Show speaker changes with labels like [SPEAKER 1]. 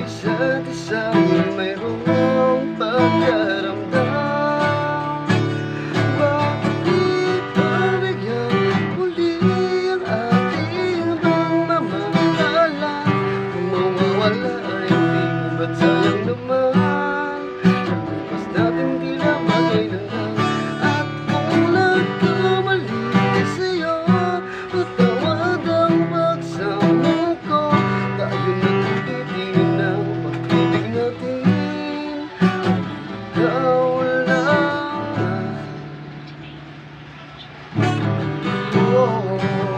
[SPEAKER 1] Isa't isang mayroong pagkaramdam. Bakit di pagbigyan muli ang ating pagmamahalan? Kung mawawala ay di mo ba't sayang naman? Lipas natin tila magkailangan. At kung nagkamali sa'yo, patawad ang pagsama ko. Tayo nagtitingin ng pag-ibig natin. Ikaw lang. Oh.